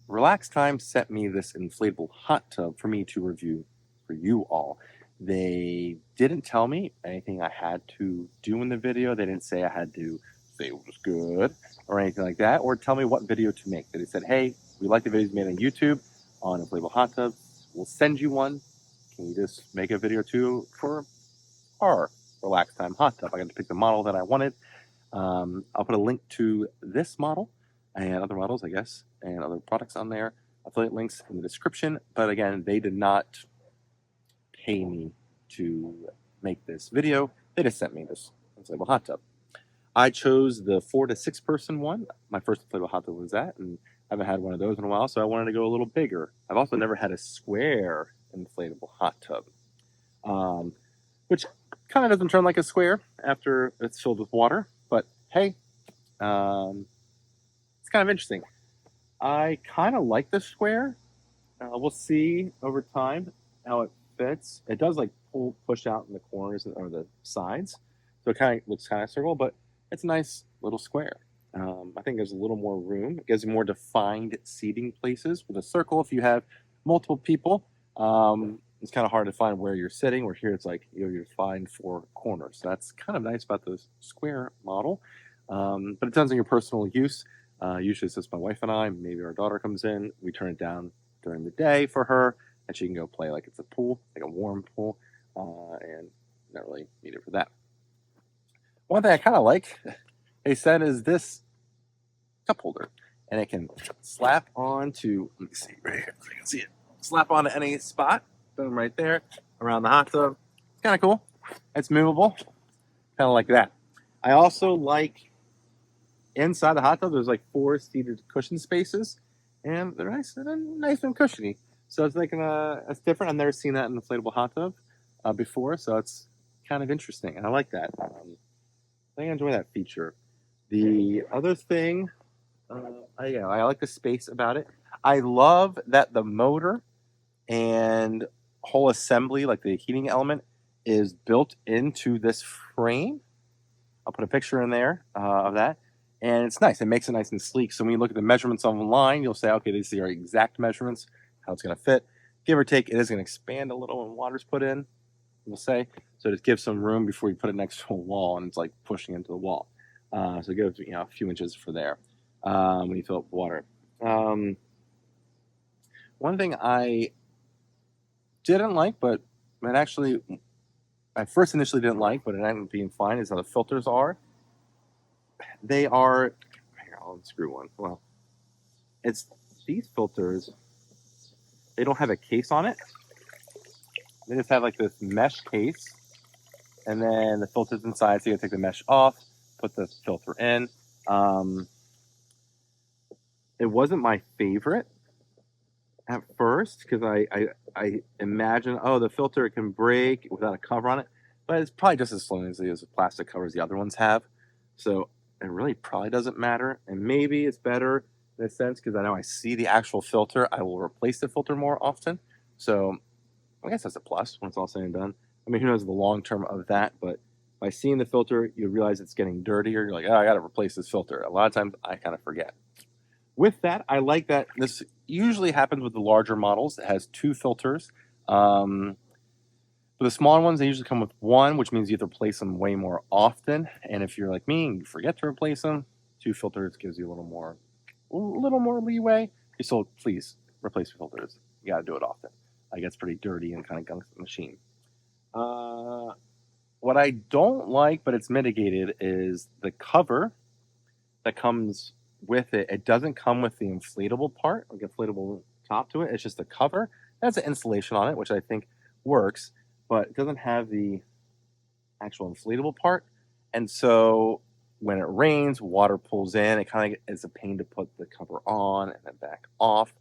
RELXTIME sent me this inflatable hot tub for me to review for you all. They didn't tell me anything I had to do in the video. They didn't say I had to say it was good or anything like that, or tell me what video to make. They said, hey, we like the videos made on YouTube on inflatable hot tubs. We'll send you one. Can you just make a video too for our RELXTIME hot tub? I got to pick the model that I wanted. I'll put a link to this model and other models, I guess, and other products on there. Affiliate links in the description. But again, they did not pay me to make this video. They just sent me this inflatable hot tub. I chose the 4 to 6 person one. My first inflatable hot tub was that, and I haven't had one of those in a while, so I wanted to go a little bigger. I've also never had a square inflatable hot tub, which kind of doesn't turn like a square after it's filled with water. But hey, it's kind of interesting. I kind of like the square. We'll see over time how it fits. It does like push out in the corners or the sides, so it kind of looks kind of circle, but it's a nice little square. I think there's a little more room. It gives you more defined seating places. With a circle, if you have multiple people, it's kind of hard to find where you're sitting. Where here, it's like you're defined 4 corners. So that's kind of nice about the square model. But it depends on your personal use. Usually it's just my wife and I. Maybe our daughter comes in. We turn it down during the day for her, and she can go play like it's a pool, like a warm pool, and not really need it for that. One thing I kind of like, they said, is this cup holder, and it can slap onto. Let me see right here, so you can see it. Slap onto any spot. Boom, right there around the hot tub. It's kind of cool. It's movable, kind of like that. I also like inside the hot tub. There's like 4 seated cushion spaces, and they're nice and cushiony. So it's like it's different. I've never seen that in an inflatable hot tub before, so it's kind of interesting, and I like that. I think I enjoy that feature. The other thing, I like the space about it. I love that the motor and whole assembly, like the heating element, is built into this frame. I'll put a picture in there of that. And it's nice. It makes it nice and sleek. So when you look at the measurements online, you'll say, okay, these are exact measurements, how it's going to fit. Give or take, it is going to expand a little when water's put in, we'll say. So just give some room before you put it next to a wall, and it's like pushing into the wall. So give a few inches for there when you fill up with water. One thing I didn't like, but actually I first initially didn't like, but it ended up being fine, is how the filters are. They are, here, I'll unscrew one. Well, it's these filters, they don't have a case on it. They just have like this mesh case, and then the filter's inside, so you gotta take the mesh off, put the filter in. It wasn't my favorite at first, because I imagine, oh, the filter can break without a cover on it, but it's probably just as flimsy as the plastic covers the other ones have. So it really probably doesn't matter, and maybe it's better in a sense because I know I see the actual filter. I will replace the filter more often, so I guess that's a plus when it's all said and done. I mean, who knows the long term of that, but by seeing the filter, you realize it's getting dirtier. You're like, oh, I got to replace this filter. A lot of times I kind of forget. With that, I like that this usually happens with the larger models. It has 2 filters. For the smaller ones, they usually come with 1, which means you have to replace them way more often. And if you're like me and you forget to replace them, 2 filters gives you a little more leeway. You still, please replace your filters. You got to do it often. It gets pretty dirty and kind of gunks the machine. What I don't like, but it's mitigated, is the cover that comes with it. It doesn't come with the inflatable part, like inflatable top to it. It's just a cover. It has an insulation on it, which I think works, but it doesn't have the actual inflatable part. And so when it rains, water pulls in. It kind of is a pain to put the cover on and then back off.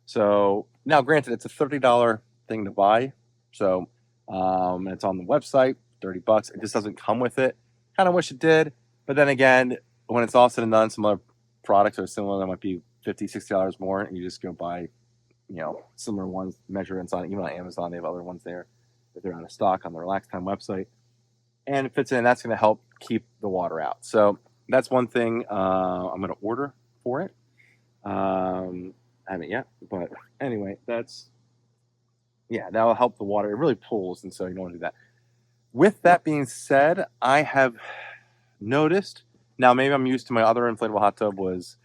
So now, granted, it's a $30 thing to buy. So it's on the website, $30. It just doesn't come with it. Kind of wish it did. But then again, when it's all said and done, some other products are similar that might be $50, $60 more, and you just go buy, similar ones, measurements on it. Even on Amazon, they have other ones there if they're out of stock on the RELXTIME website. And it fits in. That's going to help keep the water out. So that's one thing I'm going to order for it. I haven't yet, but anyway, that'll help the water. It really pulls, and so you don't want to do that. With that being said, I have noticed, now maybe I'm used to my other inflatable hot tub was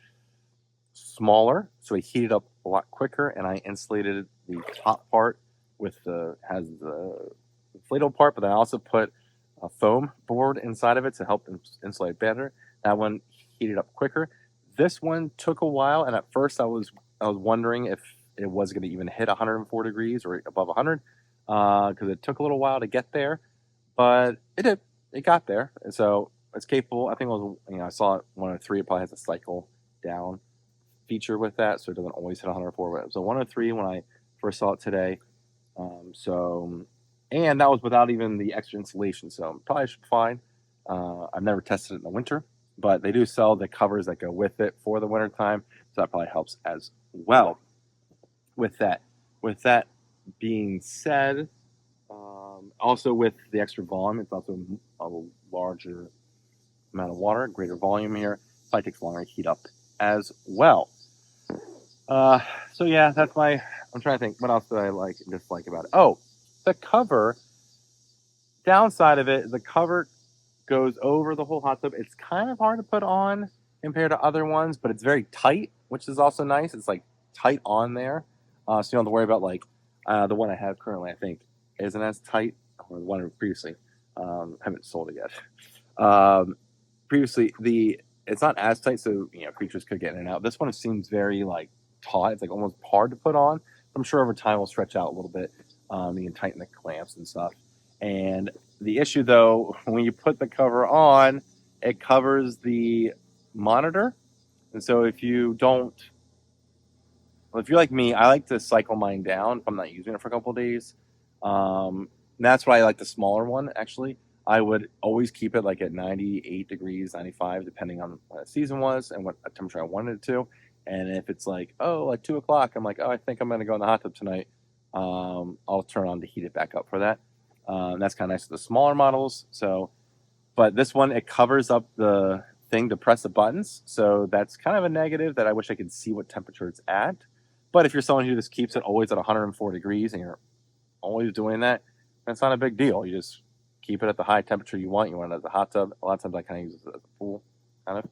smaller, so it heated up a lot quicker, and I insulated the top part with has the inflatable part, but then I also put a foam board inside of it to help insulate better. That one heated up quicker. This one took a while, and at first I was wondering if it was going to even hit 104 degrees or above 100, because it took a little while to get there, but it did. It got there, and so it's capable. I think it was, I saw it 103. It probably has a cycle down feature with that, so it doesn't always hit 104. But it was a 103 when I first saw it today. And that was without even the extra insulation, so probably should be fine. I've never tested it in the winter, but they do sell the covers that go with it for the winter time, so that probably helps as well with that. With that being said, also with the extra volume, it's also a larger amount of water, greater volume here. Probably takes longer to heat up as well. So yeah, that's I'm trying to think, what else do I like and dislike about it? Oh, the cover. Downside of it, the cover goes over the whole hot tub. It's kind of hard to put on compared to other ones, but it's very tight, which is also nice. It's like tight on there, so you don't have to worry about like the one I have currently. I think isn't as tight, or the one previously. Haven't sold it yet. Previously, it's not as tight, so creatures could get in and out. This one seems very like taut. It's like almost hard to put on. I'm sure over time will stretch out a little bit. You can tighten the clamps and stuff. And the issue, though, when you put the cover on, it covers the monitor. And so if you're like me, I like to cycle mine down if I'm not using it for a couple of days. And that's why I like the smaller one, actually. I would always keep it like at 98 degrees, 95, depending on what the season was and what temperature I wanted it to. And if it's like 2 o'clock, I'm like, I think I'm going to go in the hot tub tonight. I'll turn on to heat it back up for that. That's kind of nice with the smaller models. But this one, it covers up the thing to press the buttons. So that's kind of a negative that I wish I could see what temperature it's at. But if you're someone who just keeps it always at 104 degrees and you're always doing that, that's not a big deal. You just keep it at the high temperature you want. You want it as a hot tub. A lot of times I kind of use it as a pool, kind of.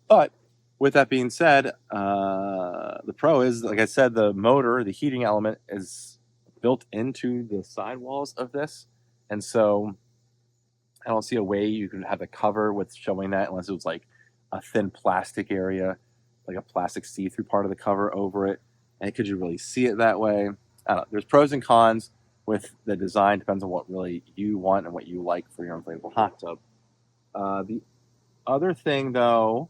But with that being said, the pro is, like I said, the motor, the heating element is built into the sidewalls of this. And so I don't see a way you could have a cover with showing that unless it was like a thin plastic area, like a plastic see-through part of the cover over it. And could you really see it that way? I don't know. There's pros and cons with the design. Depends on what really you want and what you like for your inflatable hot tub. The other thing, though,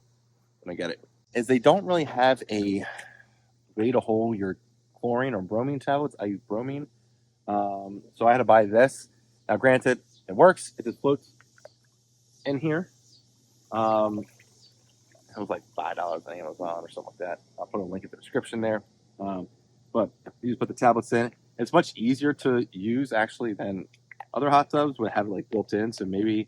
when I get it, is they don't really have a way to hold your chlorine or bromine tablets. I use bromine. So I had to buy this. Now, granted, it works. It just floats in here. It was like $5 on Amazon or something like that. I'll put a link in the description there. But you just put the tablets in. It's much easier to use, actually, than other hot tubs would have it like built in. So maybe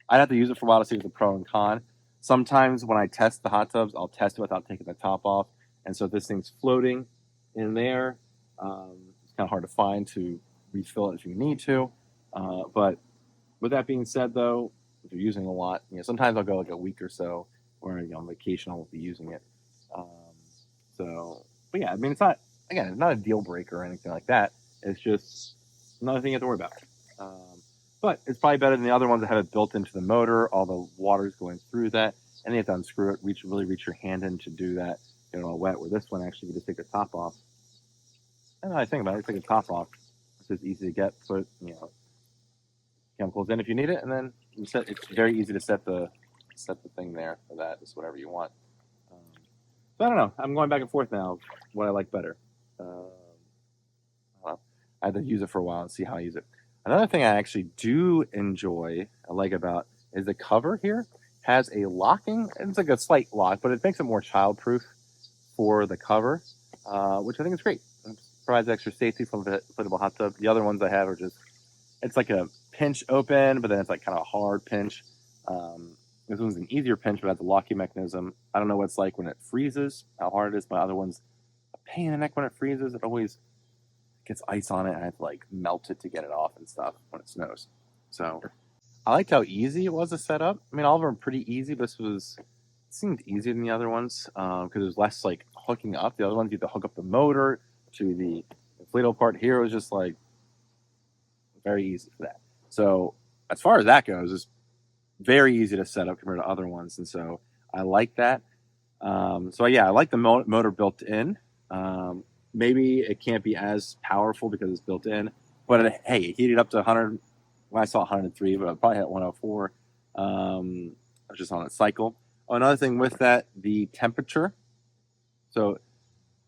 I'd have to use it for a while to see the pro and con. Sometimes when I test the hot tubs, I'll test it without taking the top off. And so if this thing's floating in there, it's kind of hard to find to refill it if you need to. But with that being said, though, if you're using it a lot, sometimes I'll go like a week or so, or on vacation I'll be using it. But yeah, I mean, it's not a deal breaker or anything like that. It's just another thing you have to worry about. But it's probably better than the other ones that have it built into the motor. All the water's going through that, and you have to unscrew it, really reach your hand in to do that. All wet. Where this one actually, you just take the top off. And I think about it, take the top off. It's just easy to get. Put chemicals in if you need it, and then it's very easy to set the thing there for that. Just whatever you want. So I don't know. I'm going back and forth now. What I like better. I had to use it for a while and see how I use it. Another thing I actually do enjoy, I like about, is the cover here has a locking. It's like a slight lock, but it makes it more child-proof for the cover, which I think is great. It provides extra safety from the inflatable hot tub. The other ones I have are just, it's like a pinch open, but then it's like kind of a hard pinch. This one's an easier pinch, but has a locking mechanism. I don't know what it's like when it freezes, how hard it is. My other one's a pain in the neck when it freezes. It always gets ice on it, and I have to like melt it to get it off and stuff when it snows. So I liked how easy it was to set up. I mean, all of them are pretty easy, but it seemed easier than the other ones because there's less like hooking up. The other ones you have to hook up the motor to the inflatable part. Here it was just like very easy for that. So as far as that goes, it's very easy to set up compared to other ones, and so I like that. So yeah, I like the motor built in. Maybe it can't be as powerful because it's built in, but hey, it heated up to 100. Well, I saw 103, but I probably hit 104. I was just on a cycle. Oh, another thing with that, the temperature. So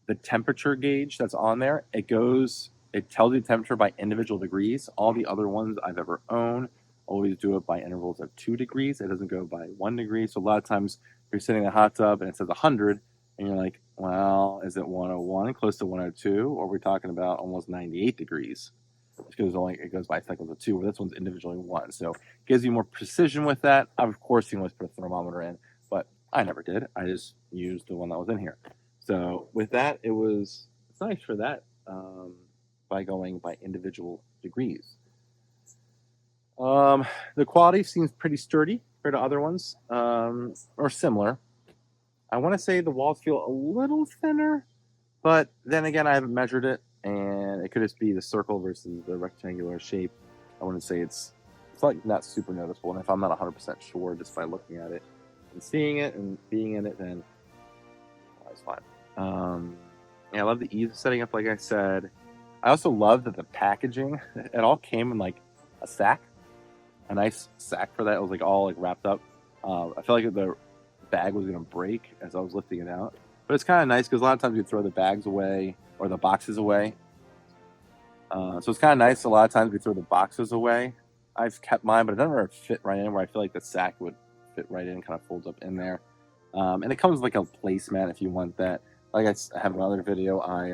the temperature gauge that's on there, it tells you the temperature by individual degrees. All the other ones I've ever owned always do it by intervals of 2 degrees. It doesn't go by 1 degree. So a lot of times you're sitting in a hot tub and it says 100, and you're like, well, is it 101, close to 102, or are we talking about almost 98 degrees? Because it goes by cycles of 2, where this one's individually 1. So it gives you more precision with that. Of course, you can always put a thermometer in, but I never did. I just used the one that was in here. So with that, it's nice for that by going by individual degrees. The quality seems pretty sturdy compared to other ones, or similar. I want to say the walls feel a little thinner, but then again, I haven't measured it, and it could just be the circle versus the rectangular shape. I wouldn't say it's like not super noticeable, and if I'm not 100% sure just by looking at it and seeing it and being in it, then it's fine. Yeah, I love the ease of setting up, like I said. I also love that the packaging, it all came in like a sack, a nice sack for that. It was like all like wrapped up. I felt like the bag was gonna break as I was lifting it out, but it's kind of nice because a lot of times you throw the bags away or the boxes away. So it's kind of nice. A lot of times we throw the boxes away. I've kept mine, but it never fit right in where I feel like the sack would fit right in, kind of folds up in there. And it comes with like a placemat if you want that. Like I have another video, I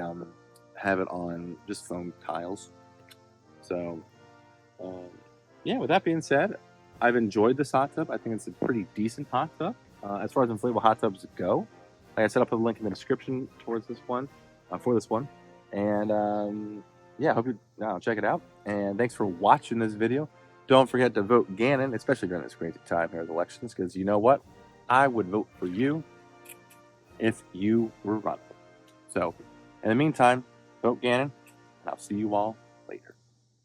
have it on just foam tiles. So yeah, with that being said, I've enjoyed this hot tub. I think it's a pretty decent hot tub. As far as inflatable hot tubs go, like I said, I'll put a link in the description towards this one, for this one. And yeah, I hope you check it out. And thanks for watching this video. Don't forget to vote Gannon, especially during this crazy time here at the elections, because you know what? I would vote for you if you were running. So, in the meantime, vote Gannon, and I'll see you all